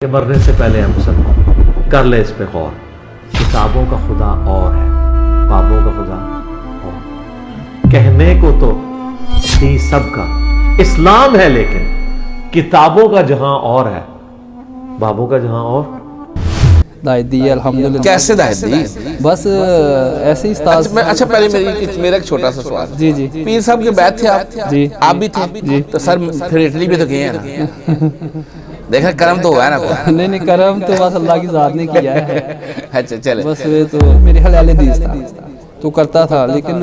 कि मरने से पहले हम सब कर ले इस पे गौर। किताबों का खुदा और है, बाबों का खुदा और। कहने को तो दी सबका इस्लाम है, लेकिन किताबों का जहां और है, बाबों का जहां और। दायत दी अल्हम्दुलिल्लाह। कैसे दायत दी? बस ऐसे ही अच्छा पहले मेरा एक छोटा सा सवाल। जी जी पीर साहब के बैठ थे आप? जी आप भी थे जी। तो सर फिर इटली भी तो गए हैं ना? देखा करम तो हुआ है ना? नहीं नहीं, करम तो बस अल्लाह की ज़ात ने किया है। अच्छा चले। बस वे तो मेरे हलाल दीस था तो करता था, लेकिन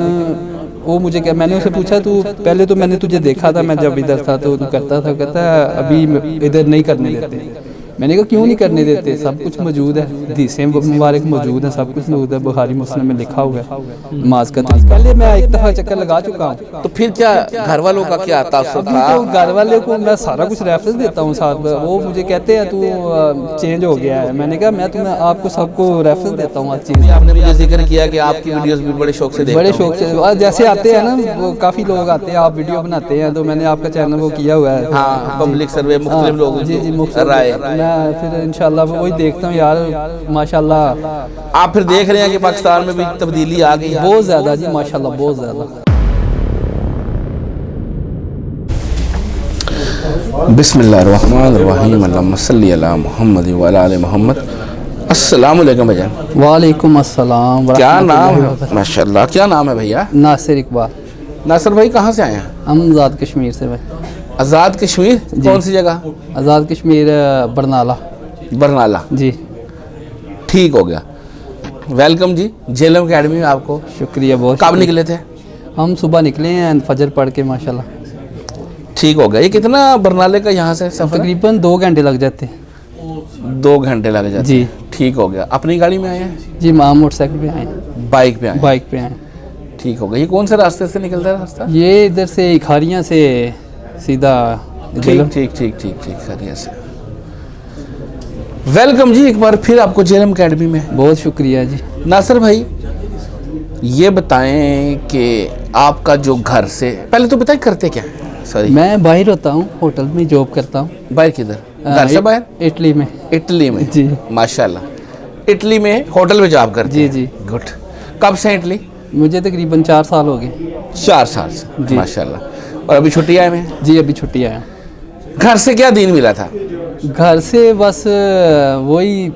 वो मुझे क्या, मैंने उसे पूछा तू पहले तो मैंने तुझे देखा था मैं जब इधर था तो तू करता था, कहता है अभी इधर नहीं करने देते। मैंने कहा क्यों नहीं करने देते, सब कुछ मौजूद है, हदीसें मुबारक मौजूद है, सब कुछ मौजूद है, बुखारी मुस्लिम में लिखा हुआ है नमाज का तरीका। पहले मैं एक दफ़ा चक्कर लगा चुका हूँ। तो फिर क्या घर वालों का क्या तासुब अभी था? तो घर वाले को मैं सारा कुछ रेफरेंस देता हूँ साथ में, वो मुझे कहते हैं तू चेंज हो गया है। मैंने कहा मैं तुम्हें आपको सबको रेफरेंस देता हूँ हर चीज़। आपने मुझे जिक्र किया कि आपकी वीडियोस भी बड़े शौक से देखता बड़े हूं। शौक से और जैसे आते हैं ना वो काफ़ी लोग आते हैं, आप वीडियो बनाते हैं तो मैंने आपका चैनल वो किया हुआ है। हाँ, पब्लिक सर्वे मुख्तलिफ लोग जी जी मुख्तलिफ राय। मैं फिर इंशाल्लाह वही देखता हूँ यार, माशाल्लाह आप फिर देख रहे हैं कि पाकिस्तान में भी तब्दीली आ गई है? बहुत ज़्यादा जी, माशाल्लाह बहुत ज़्यादा। बिस्मिल्लाहिर्रहमानिर्रहीम, अल्लाहुम्मा सल्ली अला मुहम्मद व अला आलि मुहम्मद। अस्सलाम वालेकुम भैया। वालेकुम अस्सलाम। क्या नाम है? माशाल्लाह, क्या नाम है भैया? नासिर इकबाल। नासिर भाई कहाँ से आए हैं? हम आज़ाद कश्मीर से भाई। आज़ाद कश्मीर कौन सी जगह? आज़ाद कश्मीर बरनाला। बरनाला, जी ठीक हो गया। वेलकम जी जेलम अकेडमी में आपको। शुक्रिया बहुत। कब निकले थे? हम सुबह निकले हैं फजर पढ़ के माशाल्लाह। ठीक हो गया। ये कितना बरनाले का यहाँ से सफर? तकरीबन 2 घंटे लग जाते हैं। 2 घंटे लग जाते जी। हैं। ठीक हो गया। अपनी गाड़ी में आए हैं? जी मां मोटरसाइकिल पे आए हैं। बाइक पे आए हैं? बाइक पे आए। ठीक हो गया। ये कौन से रास्ते से निकलता है रास्ता? ये इधर से खारियाँ से सीधा ठीक ठीक ठीक ठीक ठीक खैरियत से। वेलकम जी एक बार फिर आपको जेलम अकेडमी में। बहुत शुक्रिया जी। नासिर भाई ये बताएं कि आपका जो घर से पहले तो बताएं करते क्या है? सॉरी मैं बाहर होता हूँ, होटल में जॉब करता हूँ। बाहर किधर? घर से बाहर? इटली में। इटली में? जी माशाल्लाह। इटली में होटल में जॉब करते हैं? जी। गुड। कब से इटली? मुझे तकरीबन 4 साल हो गए। 4 साल से जी। माशाल्लाह। और अभी छुट्टियाँ में? जी अभी छुट्टी आया। घर से क्या दीन मिला था? घर से बस वही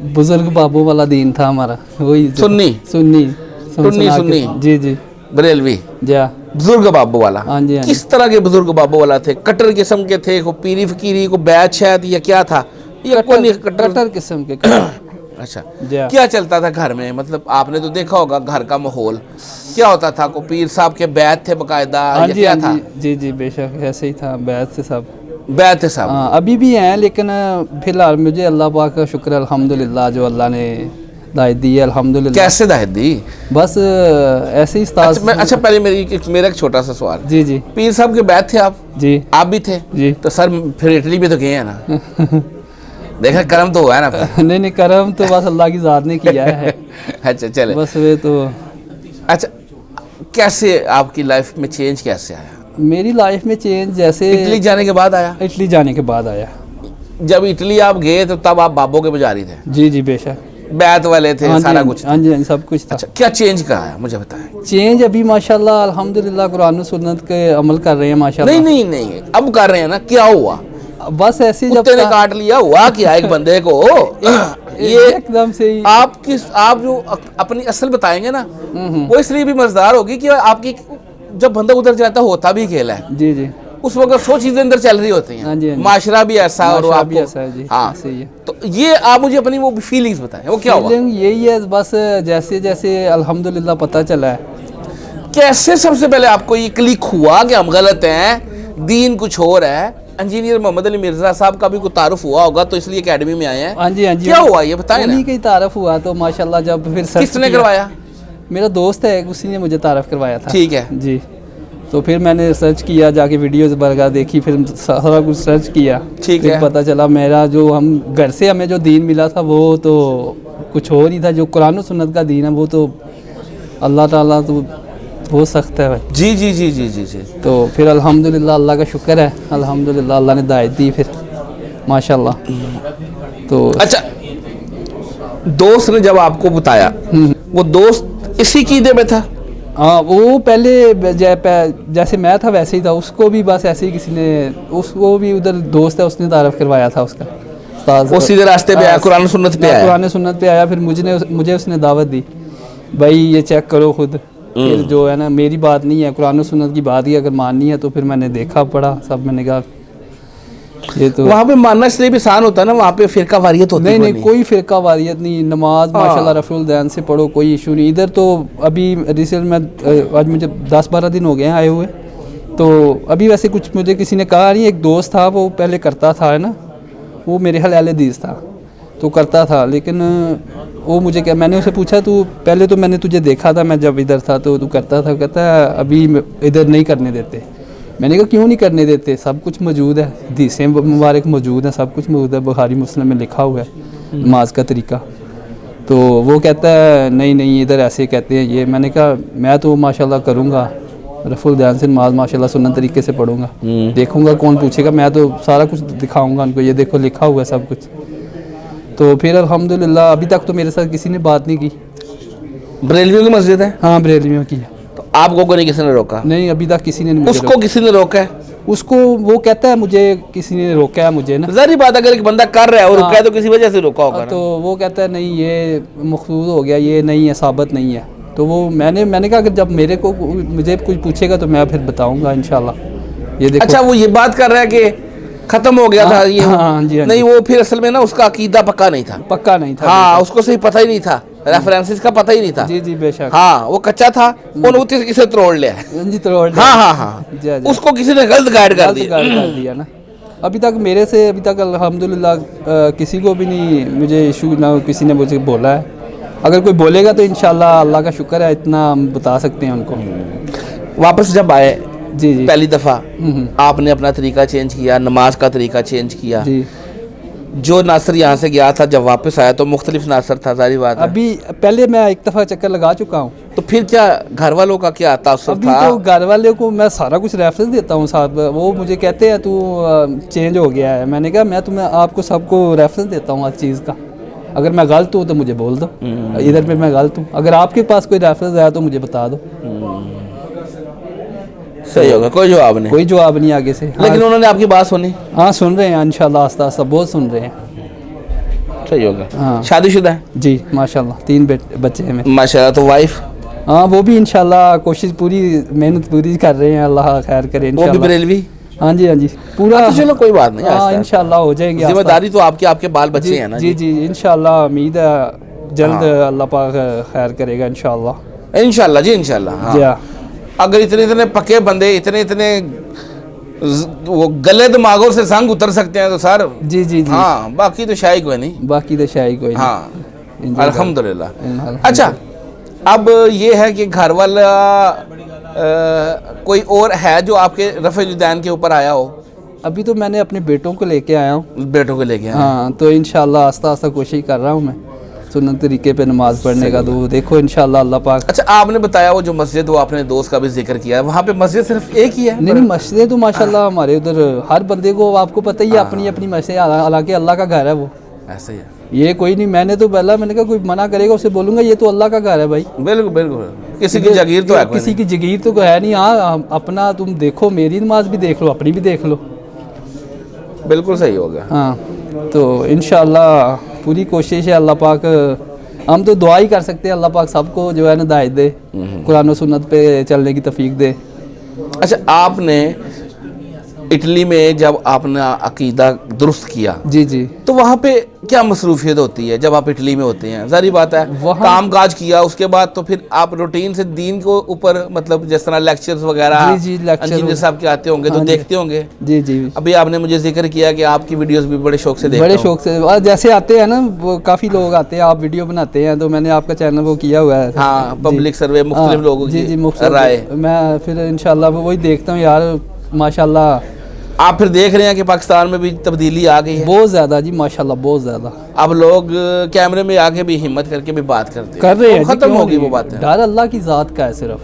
बुजुर्ग बाबू वाला दीन था हमारा, वही सुन्नी सुन्नी सुन्नी। जी जी बरेलवी जा बुजुर्ग बाबू वाला। हाँ जी हाँ जी। किस तरह के बुजुर्ग बाबू वाला थे? कट्टर किस्म के थे? को पीरी फकीरी को बैच शायद या क्या था? या कौन कट्टर किस्म के अच्छा जा। क्या चलता था घर में? मतलब आपने तो देखा होगा घर का माहौल क्या होता था? को पीर साहब के बैत थे बकायदा हाँ या जी क्या हाँ था? जी जी जी बेशक ऐसे ही था, बैत से सब बैत थे साहब। हाँ अभी भी हैं, लेकिन फिलहाल मुझे अल्लाह पाक का शुक्र अल्हम्दुलिल्लाह जो अल्लाह ने दायत दी है अल्हम्दुलिल्लाह। कैसे दायत दी? बस ऐसे ही उस्ताद। अच्छा पहले मेरा एक छोटा सा सवाल। जी जी पीर साहब के बैत थे आप? जी आप भी थे? जी। तो सर फिर इटली भी तो गए हैं ना? देखा करम तो हुआ है ना? नहीं नहीं, करम तो बस अल्लाह की ज़ात ने किया है। अच्छा चले। बस वे तो अच्छा कैसे आपकी लाइफ में चेंज कैसे आया? मेरी लाइफ में चेंज जैसे इटली जाने के बाद आया? इटली जाने के बाद आया। जब इटली आप गए तो तब आप बाबों के पुजारी थे? जी जी बेशक। बैत वाले थे? हाँ जी सारा हाँ कुछ जी, हाँ जी हाँ जी, सब कुछ था। अच्छा क्या चेंज कहा है मुझे बताएं? चेंज अभी माशाल्लाह अल्हम्दुलिल्लाह कुरान और सुन्नत के अमल कर रहे हैं माशाल्लाह। नहीं अब कर रहे हैं ना? क्या हुआ? बस ऐसे जब कुत्ते ने काट लिया हुआ क्या एक बंदे को? ये एकदम से ही आप जो अपनी असल बताएंगे ना वो इसलिए भी मजेदार होगी कि आपकी जब बंदा उधर जाता होता भी खेल है जी जी उस वक्त 100 चीजें अंदर चल रही होती हाँ जी, हैं। हाँ जी। माशरा भी ऐसा और माशरा आपको भी ऐसा है जी। हाँ ऐसे ही है। तो ये आप मुझे अपनी वो फीलिंग्स बताएं वो क्या हुआ? फीलिंग यही है बस जैसे जैसे अल्हम्दुलिल्लाह पता चला है। कैसे सबसे पहले आपको ये क्लिक हुआ कि हम गलत हैं, दीन कुछ और है? इंजीनियर मोहम्मद अली मिर्जा साहब का भी कोई तारुफ हुआ होगा तो इसलिए एकेडमी में आए हैं। हाँ जी हाँ जी। क्या हुआ ये बताएं ना? उन्हीं का ही तारफ हुआ तो माशाल्लाह जब फिर किसने करवाया? मेरा दोस्त है उसी ने मुझे तारफ करवाया था। ठीक है जी। तो फिर मैंने सर्च किया जाके वीडियोस वगैरह देखी, फिर सारा कुछ सर्च किया। ठीक है। पता चला मेरा जो हम घर से हमें जो दीन मिला था वो तो कुछ और ही था, जो कुरान और सुन्नत का दीन है वो तो अल्लाह ताला तो बहुत सख्त है भाई। जी जी जी जी जी जी। तो फिर अल्हम्दुलिल्लाह अल्लाह का शुक्र है, अल्हम्दुलिल्लाह अल्लाह ने दायत दी फिर। माशाल्लाह। तो अच्छा, दोस्त ने जब आपको बताया, वो दोस्त इसी कीदे में था? हाँ, वो पहले जैसे मैं था वैसे ही था, उसको भी बस ऐसे ही किसी ने, उसको भी उधर दोस्त है उसने तारफ़ करवाया था उसका उस्ताद। वो सीधे रास्ते पे आया, कुरान सुन्नत पे आया? कुरान सुन्नत पे आया, फिर मुझे उसने दावत दी, भाई ये चेक करो खुद, फिर जो है ना मेरी बात नहीं है, कुरान सुन्नत की बात ही अगर माननी है तो फिर मैंने देखा पढ़ा सब, मैंने कहा ये तो वहाँ पे मानना इसलिए भी आसान होता है ना, वहाँ पे फिरका वारियत होती है? नहीं, कोई फिरका वारियत नहीं, नमाज माशाल्लाह रफ़ुल दैन से पढ़ो, कोई इशू नहीं। इधर तो अभी रिसेंट में आज मुझे 10-12 दिन हो गए हैं आए हुए, तो अभी वैसे कुछ मुझे किसी ने कहा नहीं, एक दोस्त था वो पहले करता था है ना, वो मेरे हलाल हदीस था तो करता था, लेकिन वो मुझे क्या, मैंने उसे पूछा तू पहले तो मैंने तुझे देखा था मैं जब इधर था तो तू करता था, कहता है अभी इधर नहीं करने देते। मैंने कहा क्यों नहीं करने देते, सब कुछ मौजूद है, हदीसें मुबारक मौजूद हैं, सब कुछ मौजूद है, बुखारी मुस्लिम में लिखा हुआ है नमाज का तरीका। तो वो कहता है नहीं इधर ऐसे कहते हैं ये। मैंने कहा मैं तो माशाल्लाह करूँगा, रफ़ुल ध्यान से नमाज माशाल्लाह सुन्नत तरीके से पढ़ूँगा, देखूँगा कौन पूछेगा, मैं तो सारा कुछ दिखाऊँगा उनको, ये देखो लिखा हुआ है सब कुछ। तो फिर अल्हम्दुलिल्लाह अभी तक तो मेरे साथ किसी ने बात नहीं की। बरेलवियों की मस्जिद है? हाँ, बरेलवियों की है। तो आपको को नहीं किसी ने रोका? नहीं, अभी तक किसी ने नहीं। उसको किसी ने रोका है? उसको वो कहता है मुझे किसी ने रोका है मुझे ना। ज़ाहिर बात, अगर एक बंदा कर रहा है और रुका है तो किसी वजह से रोका होगा ना। तो वो कहता है नहीं ये मखसूस हो गया, ये नहीं है, साबित नहीं है। तो वो मैंने कहा अगर जब मुझे कुछ पूछेगा तो मैं फिर बताऊंगा इंशाल्लाह। ये देखो। अच्छा, वो ये बात कर रहा है कि खत्म हो गया था ये? हाँ जी, नहीं, वो फिर असल में ना उसका अकीदा पक्का नहीं था। हाँ, उसको सही पता ही नहीं था, रेफरेंसेस का पता ही नहीं था। जी बेशक। हाँ, वो कच्चा था, उन्होंने किसे तोड़ लिया। जी, तोड़ लिया। हाँ, उसको किसी ने गलत गाइड कर दिया ना। अभी तक अल्हम्दुलिल्लाह किसी को भी नहीं, मुझे इशू ना किसी ने मुझे बोला है। अगर कोई बोलेगा तो इंशाल्लाह अल्लाह का शुक्र है, इतना हम बता सकते हैं उनको। वापस जब आए जी पहली दफ़ा, आपने अपना तरीका चेंज किया, नमाज का तरीका चेंज किया जी। जो नासर यहाँ से गया था जब वापस आया तो मुख्तलिफ नासर था, सारी बात है। अभी पहले मैं एक दफ़ा चक्कर लगा चुका हूँ। तो फिर क्या घर वालों का क्या तासुर अभी था? तो घर वाले को मैं सारा कुछ रेफरेंस देता हूँ साहब, वो मुझे कहते हैं तू चेंज हो गया है। मैंने कहा मैं आपको सबको रेफरेंस देता हूँ हर चीज़ का, अगर मैं गलत हूँ तो मुझे बोल दो, इधर पे मैं गलत हूँ, अगर आपके पास कोई रेफरेंस आया तो मुझे बता दो। सही होगा, कोई जवाब नहीं आगे से। लेकिन उन्होंने आपकी बात सुनी? हाँ, सुन रहे हैं इंशाल्लाह, आस्ता आस्ता बहुत सुन रहे हैं। सही होगा। हाँ, शादीशुदा है? जी माशाल्लाह, 3 बच्चे हैं मेरे। माशाल्लाह। तो वाइफ? हाँ, वो भी इंशाल्लाह कोशिश पूरी, मेहनत पूरी कर रहे हैं, अल्लाह खैर करे इंशाल्लाह। वो भी बरेलवी? हाँ जी पूरा। तो चलो कोई बात नहीं, हाँ इंशाल्लाह हो जाएंगे। जिम्मेदारी तो आपके बाल बच्चे हैं ना। जी इंशाल्लाह, उम्मीद है जल्द अल्लाह पाक खैर करेगा इंशाल्लाह जी इंशाल्लाह। हाँ। अगर इतने पक्के बंदे इतने वो गले दिमागों से संग उतर सकते हैं तो सर जी हाँ, बाकी तो शायद कोई नहीं। हाँ, अल्हम्दुलिल्लाह। अच्छा, अब ये है कि घर वाला कोई और है जो आपके रफ़ुल दैन के ऊपर आया हो? अभी तो मैंने अपने बेटों को लेके आया हूँ। बेटों को लेके आया? हाँ, तो इंशाल्लाह आस्ता आस्ता कोशिश कर रहा हूँ मैं सुन्नत तरीके पे नमाज पढ़ने का, तो देखो इंशाल्लाह अल्लाह पाक। अच्छा, आपने बताया वो जो मस्जिद, वो आपने दोस्त का भी जिक्र किया है, वहाँ पे मस्जिद सिर्फ एक ही है? नहीं, मस्जिद तो माशाल्लाह हमारे उधर हर बंदे को, आपको पता ही है, अपनी मस्जिद, हालांकि अल्लाह का घर है वो। ऐसे ही है ये, कोई नहीं, मैंने कहा कोई मना करेगा उसे बोलूँगा ये तो अल्लाह का घर है भाई। बिल्कुल, किसी की जागीर तो है? किसी की जागीर तो है नहीं। हाँ, अपना तुम देखो, मेरी नमाज भी देख लो, अपनी भी देख लो। बिल्कुल सही हो गया। हाँ, तो इंशाल्लाह पूरी कोशिश है, अल्लाह पाक, हम तो दुआ ही कर सकते हैं, अल्लाह पाक सबको जो है ना हिदायत दे, कुरान और सुन्नत पे चलने की तौफीक दे। अच्छा, आपने इटली में जब आपने अकीदा दुरुस्त किया जी तो वहाँ पे क्या मसरूफियत होती है जब आप इटली में होते हैं? जारी बात है, काम काज किया, उसके बाद तो फिर आप रूटीन से दीन को ऊपर, मतलब जिस तरह लेक्चर्स वगैरह इंजीनियर साहब के आते होंगे तो देखते होंगे। जी अभी आपने मुझे जिक्र किया कि आपकी वीडियोस भी बड़े शौक से देखता हूं। बड़े शौक से, जैसे आते हैं ना वो काफ़ी लोग आते हैं, आप वीडियो बनाते हैं, तो मैंने आपका चैनल वो किया हुआ है। हाँ, पब्लिक सर्वे, मुख्तलिफ लोगों की राय, मैं फिर इंशाल्लाह वही देखता हूँ यार, माशाल्लाह। आप फिर देख रहे हैं कि पाकिस्तान में भी तब्दीली आ गई है बहुत ज़्यादा जी, माशाल्लाह बहुत ज़्यादा। अब लोग कैमरे में आके भी हिम्मत करके भी बात कर रहे हैं, खत्म होगी वो बात। डर अल्लाह की ज़ात का है सिर्फ,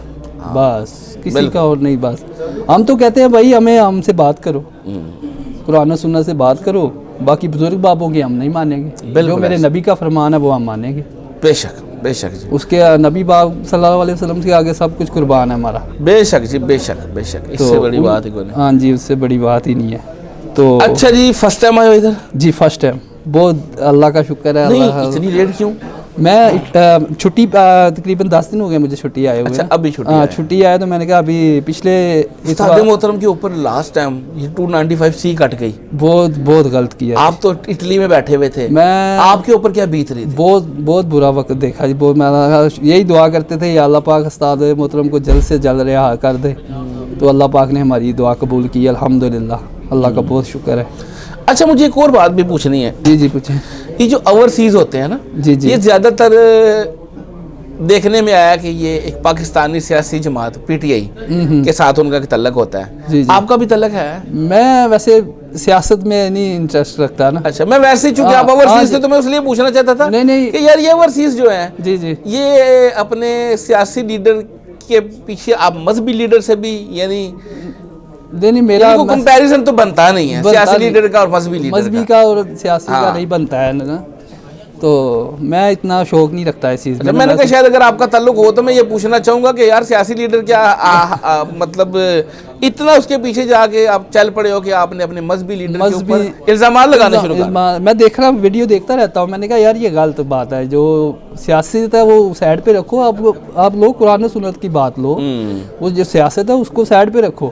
बस किसी का और नहीं। बस हम तो कहते हैं भाई हमसे बात करो, कुरान और सुन्नत से बात करो, बाकी बुजुर्ग बाबों की हम नहीं मानेंगे, जो मेरे नबी का फरमान है वो हम मानेंगे। बेशक बेशक जी, उसके नबी बाब सल्लल्लाहु अलैहि वसल्लम के आगे सब कुछ कुर्बान है हमारा। बेशक जी, बेशक बेशक, इससे बड़ी बात ही कोई नहीं। हाँ जी, उससे बड़ी बात ही नहीं है। तो अच्छा जी, फर्स्ट टाइम आए हो इधर? जी फर्स्ट टाइम, बहुत अल्लाह का शुक्र है। नहीं, इतनी लेट क्यों? मैं छुट्टी तकरीबन 10 दिन हो गए मुझे छुट्टी आए हुए। अच्छा, अभी छुट्टी? हाँ, छुट्टी आए तो मैंने कहा अभी पिछले उस्ताद मोहतरम के ऊपर लास्ट टाइम ये 295C कट गई। बहुत गलत किया। आप तो इटली में बैठे हुए थे, मैं आपके ऊपर क्या बीत रही थी? बहुत बुरा वक्त देखा जी। बहुत मैं यही दुआ करते थे, या अल्लाह पाक उस्ताद मोहतरम को जल्द से जल्द रिहा कर दे। तो अल्लाह पाक ने हमारी दुआ कबूल की, अल्हम्दुलिल्लाह, अल्लाह का बहुत शुक्र है। अच्छा, मुझे एक और बात भी पूछनी है। जी जी पूछें। ये जो ओवरसीज होते हैं ना, जी जी, ये ज़्यादातर देखने में आया कि ये एक पाकिस्तानी सियासी जमात पीटीआई के साथ उनका तल्लक होता है। जी जी। आपका भी तल्लक है? मैं वैसे सियासत में नहीं इंटरेस्ट रखता ना। अच्छा, मैं वैसे ही चूंकि आप ओवरसीज थे तो मैं इसलिए पूछना चाहता था। नहीं कि यार ये ओवरसीज जो है, जी जी, ये अपने सियासी लीडर के पीछे आप मजहबी लीडर से भी यानी नहीं, मेरा कंपैरिजन तो बनता नहीं है सियासी लीडर का और मजहबी का और सियासी का नहीं बनता है ना। तो मैं इतना शौक नहीं रखता इस चीज़ में। मैंने कहा शायद अगर आपका ताल्लुक हो तो मैं ये पूछना चाहूंगा कि यार सियासी लीडर क्या मतलब इतना उसके पीछे जाके आप चल पड़े हो कि आपने अपने मजहबी लीडर के ऊपर इल्जाम लगाने शुरू कर। मैं देख रहा वीडियो देखता रहता हूँ, मैंने कहा यार ये गलत बात है। जो सियासत है वो साइड पे रखो, आप लोग कुरान सुन्नत की बात लो। वो जो सियासत है उसको साइड पे रखो।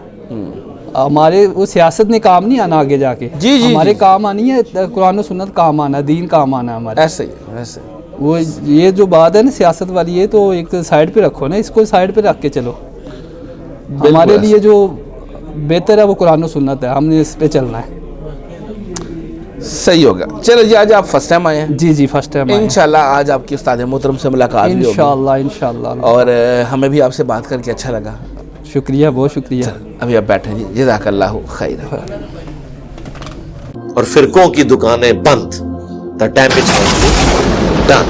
हमारे वो सियासत ने काम नहीं आना आगे जाके। जी जी, हमारे काम आनी है कुरान सुन्नत, काम आना, दीन काम आना हमारे। ऐसे ही ऐसे वो ये जो बात है ना सियासत वाली, ये तो एक साइड पे रखो ना, इसको साइड पे रख के चलो। हमारे लिए जो बेहतर है वो कुरान सुन्नत है, हमने इस पे चलना है। सही होगा। चलो जी, आज आप फर्स्ट टाइम आए हैं? जी जी फर्स्ट टाइम। इंशाल्लाह आज आपकी उस्ताद मोहतरम से मुलाकात भी होगी इंशाल्लाह। और हमें भी आपसे बात करके अच्छा लगा। शुक्रिया, बहुत शुक्रिया। अभी आप बैठे जी, जज़ाकल्लाहु खैर। और फिरकों की दुकानें बंद, द डैमेज डन।